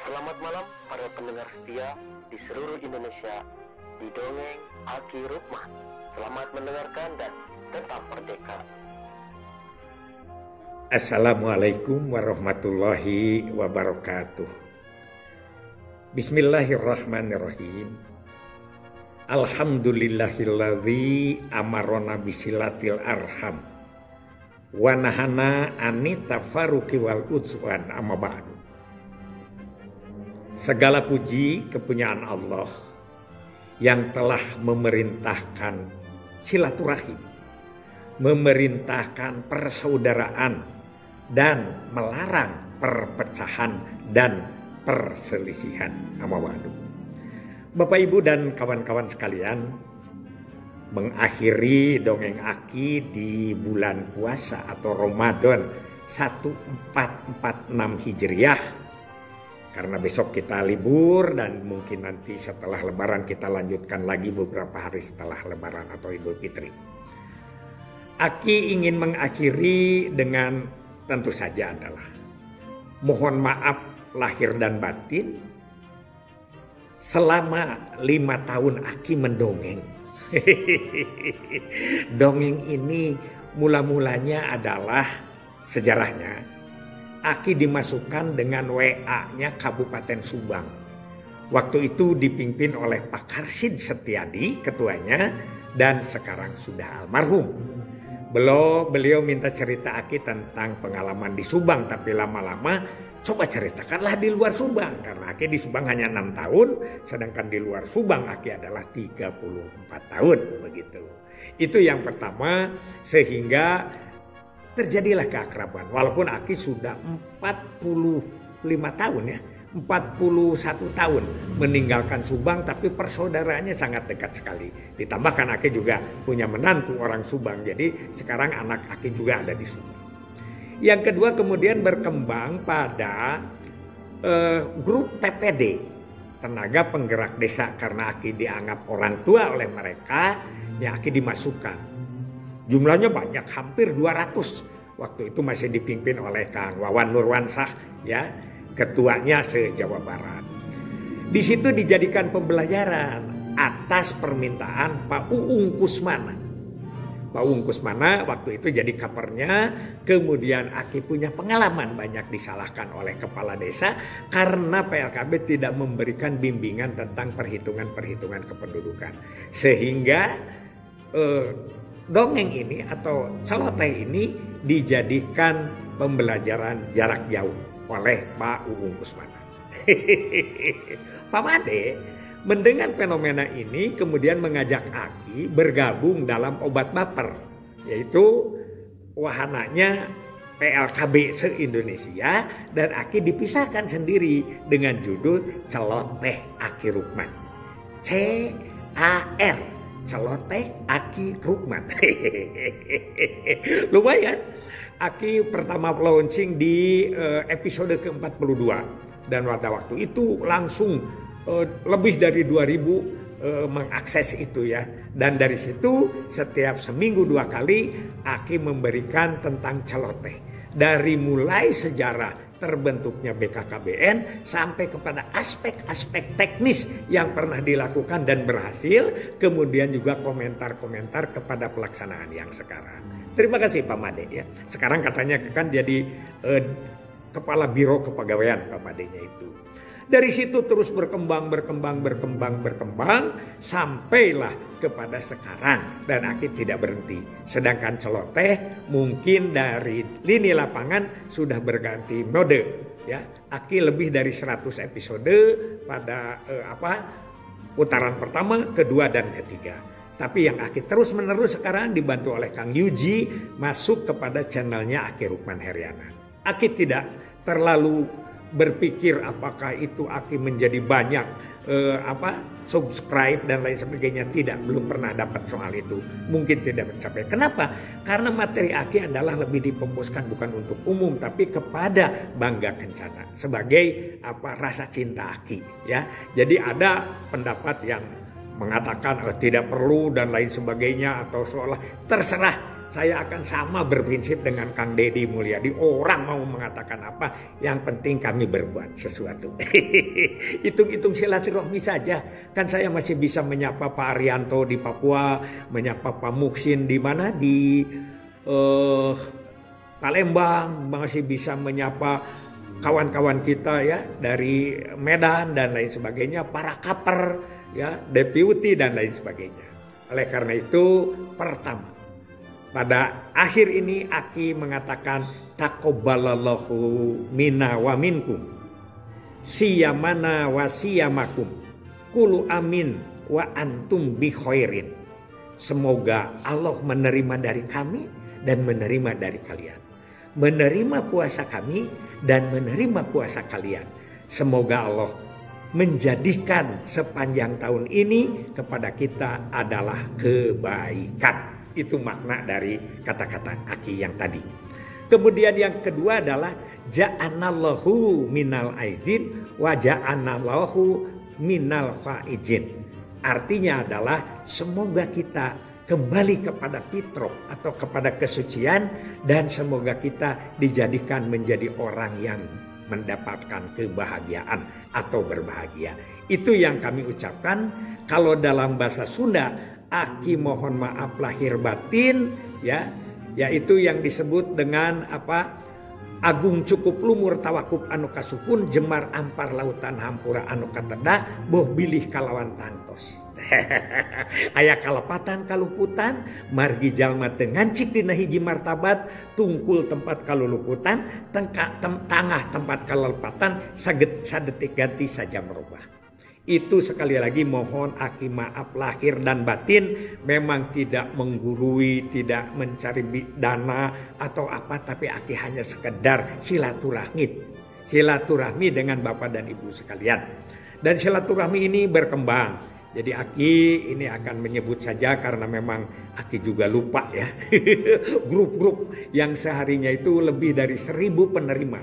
Selamat malam para pendengar setia di seluruh Indonesia di Dongeng Aki Rukman. Selamat mendengarkan dan tetap merdeka. Assalamualaikum warahmatullahi wabarakatuh. Bismillahirrahmanirrahim. Alhamdulillahilladzi amarona bisilatil arham wa nahana anita faruqi wal utswan amma ba'du. Segala puji kepunyaan Allah yang telah memerintahkan silaturahim, memerintahkan persaudaraan, dan melarang perpecahan dan perselisihan. Amma ba'du. Bapak Ibu dan kawan-kawan sekalian, mengakhiri Dongeng Aki di bulan puasa atau Ramadan 1446 Hijriah. Karena besok kita libur dan mungkin nanti setelah Lebaran kita lanjutkan lagi beberapa hari setelah Lebaran atau Idul Fitri. Aki ingin mengakhiri dengan tentu saja adalah mohon maaf lahir dan batin selama 5 tahun Aki mendongeng. Dongeng ini mula-mulanya adalah sejarahnya. Aki dimasukkan dengan WA-nya Kabupaten Subang. Waktu itu dipimpin oleh Pak Karsid Setiadi ketuanya dan sekarang sudah almarhum. Beliau minta cerita Aki tentang pengalaman di Subang, tapi lama-lama coba ceritakanlah di luar Subang. Karena Aki di Subang hanya 6 tahun, sedangkan di luar Subang Aki adalah 34 tahun begitu. Itu yang pertama, sehingga terjadilah keakraban. Walaupun Aki sudah 45 tahun ya, 41 tahun meninggalkan Subang, tapi persaudaraannya sangat dekat sekali. Ditambahkan Aki juga punya menantu orang Subang, jadi sekarang anak Aki juga ada di Subang. Yang kedua kemudian berkembang pada grup TPD, Tenaga Penggerak Desa, karena Aki dianggap orang tua oleh mereka, ya Aki dimasukkan. Jumlahnya banyak, hampir 200. Waktu itu masih dipimpin oleh Kang Wawan Nurwansah, ya, ketuanya se-Jawa Barat. Di situ dijadikan pembelajaran atas permintaan Pak Uung Kusmana. Pak Uung Kusmana waktu itu jadi kapernya, kemudian Aki punya pengalaman banyak disalahkan oleh kepala desa karena PLKB tidak memberikan bimbingan tentang perhitungan-perhitungan kependudukan. Sehingga dongeng ini atau celoteh ini dijadikan pembelajaran jarak jauh oleh Pak Uung Kusmana. Pak Made mendengar fenomena ini kemudian mengajak Aki bergabung dalam obat baper, yaitu wahananya PLKB se-Indonesia, dan Aki dipisahkan sendiri dengan judul Celoteh Aki Rukman. CAR, Celoteh Aki Rukman. Lumayan. Aki pertama launching di episode ke-42. Dan pada waktu itu langsung lebih dari 2000 mengakses itu ya. Dan dari situ setiap seminggu 2 kali Aki memberikan tentang celoteh. Dari mulai sejarah terbentuknya BKKBN sampai kepada aspek-aspek teknis yang pernah dilakukan dan berhasil, kemudian juga komentar-komentar kepada pelaksanaan yang sekarang. Terima kasih Pak Made ya. Sekarang katanya kan jadi kepala biro kepegawaian Pak Madenya itu. Dari situ terus berkembang sampailah kepada sekarang, dan Aki tidak berhenti. Sedangkan celoteh mungkin dari lini lapangan sudah berganti mode ya. Aki lebih dari 100 episode pada putaran pertama, kedua dan ketiga. Tapi yang Aki terus menerus sekarang dibantu oleh Kang Yuji masuk kepada channelnya Aki Rukman Heriana. Aki tidak terlalu berpikir apakah itu Aki menjadi banyak subscribe dan lain sebagainya. Tidak, belum pernah dapat soal itu. Mungkin tidak mencapai. Kenapa? Karena materi Aki adalah lebih difokuskan bukan untuk umum, tapi kepada Bangga Kencana sebagai rasa cinta Aki ya. Jadi ada pendapat yang mengatakan tidak perlu dan lain sebagainya, atau seolah terserah saya akan sama berprinsip dengan Kang Deddy Mulyadi. Orang mau mengatakan apa, yang penting kami berbuat sesuatu. Hitung-hitung silaturahmi saja. Kan saya masih bisa menyapa Pak Arianto di Papua, menyapa Pak Muksin di mana, di Palembang, masih bisa menyapa kawan-kawan kita ya dari Medan dan lain sebagainya, para kaper ya, deputi dan lain sebagainya. Oleh karena itu, pertama, pada akhir ini Aki mengatakan taqabbalallahu minna wa minkum siyamana wa siyamakum kulu amin wa antum bi khairin. Semoga Allah menerima dari kami dan menerima dari kalian. Menerima puasa kami dan menerima puasa kalian. Semoga Allah menjadikan sepanjang tahun ini kepada kita adalah kebaikan. Itu makna dari kata-kata Aki yang tadi. Kemudian yang kedua adalah ja'anallahu minal aidin wa ja'anallahu minal faizin. Artinya adalah semoga kita kembali kepada fitrah atau kepada kesucian, dan semoga kita dijadikan menjadi orang yang mendapatkan kebahagiaan atau berbahagia. Itu yang kami ucapkan. Kalau dalam bahasa Sunda, Aki mohon maaf lahir batin ya, yaitu yang disebut dengan apa? Agung cukup lumur tawakub anu kasukun, jemar ampar lautan hampura anu kateda, boh bilih kalawan tangtos. Aya kalepatan kaluputan, margi jalma teu ngancik dina hiji martabat, tungkul tempat kaluluputan, tangah tempat kalepatan, saged sadetik ganti saja merubah. Itu sekali lagi mohon Aki maaf lahir dan batin, memang tidak menggurui, tidak mencari dana atau apa, tapi Aki hanya sekedar silaturahmi dengan Bapak dan Ibu sekalian. Dan silaturahmi ini berkembang. Jadi Aki ini akan menyebut saja karena memang Aki juga lupa ya. Grup-grup yang seharinya itu lebih dari 1.000 penerima.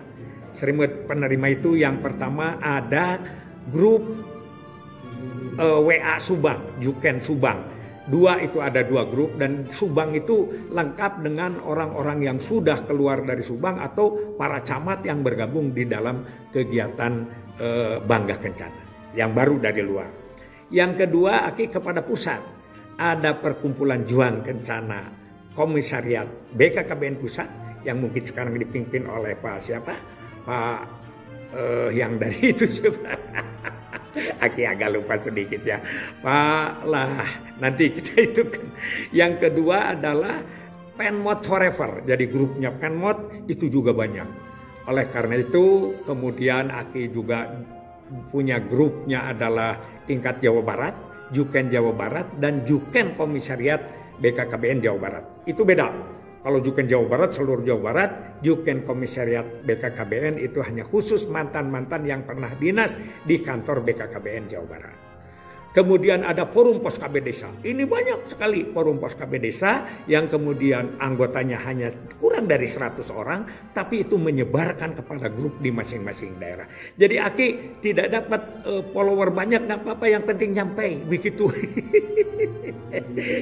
1.000 penerima itu yang pertama ada grup WA Subang, Juken Subang. Itu ada 2 grup, dan Subang itu lengkap dengan orang-orang yang sudah keluar dari Subang atau para camat yang bergabung di dalam kegiatan Bangga Kencana yang baru dari luar. Yang kedua, Aki kepada pusat. Ada perkumpulan Juang Kencana Komisariat BKKBN Pusat yang mungkin sekarang dipimpin oleh Pak siapa? Pak yang dari itu Aki agak lupa sedikit ya. Pak lah, nanti kita itu kan. Yang kedua adalah Penmod Forever. Jadi grupnya Penmod itu juga banyak. Oleh karena itu kemudian Aki juga punya grupnya adalah tingkat Jawa Barat, Juken Jawa Barat, dan Juken Komisariat BKKBN Jawa Barat. Itu beda. Kalau Juken Jawa Barat seluruh Jawa Barat, Juken Komisariat BKKBN itu hanya khusus mantan-mantan yang pernah dinas di kantor BKKBN Jawa Barat. Kemudian ada Forum Pos KB Desa. Ini banyak sekali Forum Pos KB Desa yang kemudian anggotanya hanya kurang dari 100 orang, tapi itu menyebarkan kepada grup di masing-masing daerah. Jadi Aki tidak dapat follower banyak, nggak apa-apa, yang penting nyampe begitu.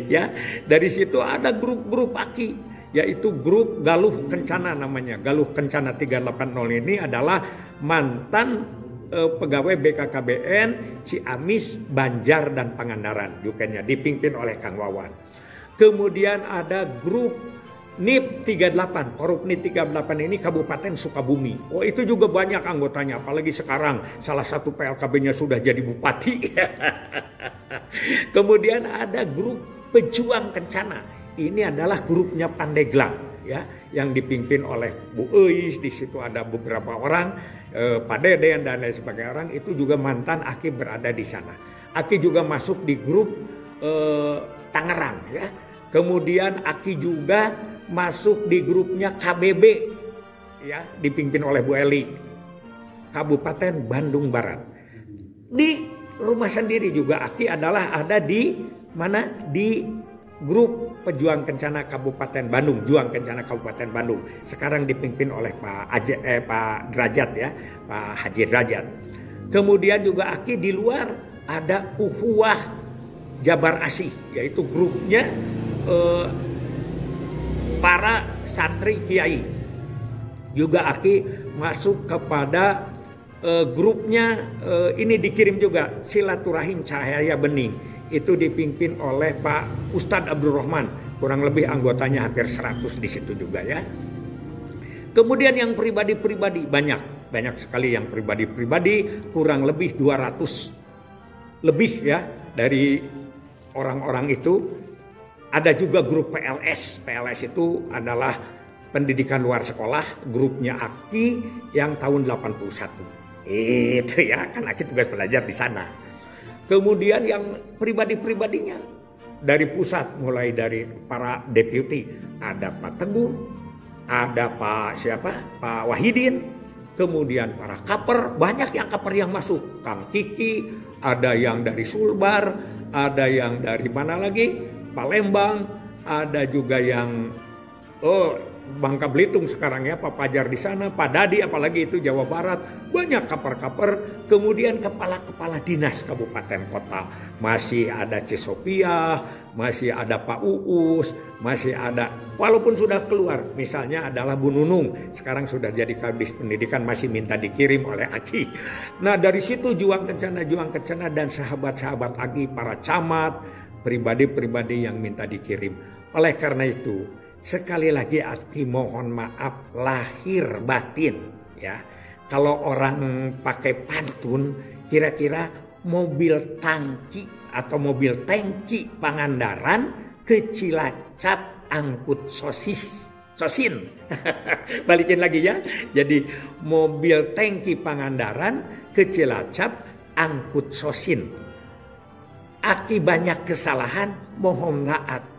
Ya, dari situ ada grup-grup Aki, yaitu grup Galuh Kencana namanya. Galuh Kencana 380 ini adalah mantan pegawai BKKBN Ciamis, Banjar, dan Pangandaran. Jukennya dipimpin oleh Kang Wawan. Kemudian ada grup NIP 38, Korup NIP 38 ini Kabupaten Sukabumi. Oh, itu juga banyak anggotanya, apalagi sekarang salah satu PLKB-nya sudah jadi bupati. Kemudian ada grup Pejuang Kencana. Ini adalah grupnya Pandeglang ya, yang dipimpin oleh Bu Eis. Di situ ada beberapa orang, Pak Deden dan lain sebagainya orang, itu juga mantan Aki berada di sana. Aki juga masuk di grup Tangerang ya. Kemudian Aki juga masuk di grupnya KBB ya, dipimpin oleh Bu Eli, Kabupaten Bandung Barat. Di rumah sendiri juga Aki adalah ada di mana, di grup Pejuang Kencana Kabupaten Bandung, Juang Kencana Kabupaten Bandung. Sekarang dipimpin oleh Pak Derajat ya, Pak Haji Derajat. Kemudian juga Aki di luar ada Uhuwah Jabar Asih, yaitu grupnya para santri kiai. Juga Aki masuk kepada grupnya, ini dikirim juga Silaturahim Cahaya Bening. Itu dipimpin oleh Pak Ustadz Abdul Rahman, kurang lebih anggotanya hampir 100 di situ juga ya. Kemudian yang pribadi-pribadi banyak sekali yang pribadi-pribadi, kurang lebih 200 lebih ya dari orang-orang itu. Ada juga grup PLS. PLS itu adalah pendidikan luar sekolah, grupnya Aki yang tahun 81. Itu ya, kan Aki tugas belajar di sana. Kemudian yang pribadi-pribadinya dari pusat, mulai dari para deputi, ada Pak Teguh, ada Pak Wahidin, kemudian para kaper, banyak yang kaper yang masuk, Kang Kiki, ada yang dari Sulbar, ada yang dari mana lagi, Palembang, ada juga yang Bangka Belitung sekarang ya, Pak Pajar di sana, Pak Dadi apalagi itu Jawa Barat, banyak kaper-kaper. Kemudian kepala-kepala dinas kabupaten kota, masih ada Cisopia, masih ada Pak Uus, masih ada, walaupun sudah keluar, misalnya adalah Bu Nunung, sekarang sudah jadi Kadis Pendidikan, masih minta dikirim oleh Aki. Nah dari situ Juang Kencana dan sahabat-sahabat Aki, para camat, pribadi-pribadi yang minta dikirim. Oleh karena itu, sekali lagi Aki mohon maaf lahir batin ya. Kalau orang pakai pantun, kira-kira mobil tangki atau mobil tangki Pangandaran ke Cilacap angkut sosin. Balikin lagi ya. Jadi mobil tangki Pangandaran ke Cilacap angkut sosin. Aki banyak kesalahan, mohon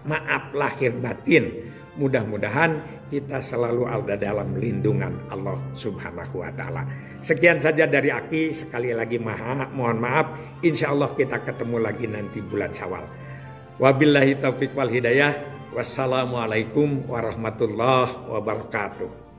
maaf lahir batin. Mudah-mudahan kita selalu ada dalam lindungan Allah Subhanahu wa Ta'ala. Sekian saja dari Aki, sekali lagi mohon maaf. Insya Allah kita ketemu lagi nanti bulan Syawal. Wabillahi taufiq wal hidayah. Wassalamualaikum warahmatullahi wabarakatuh.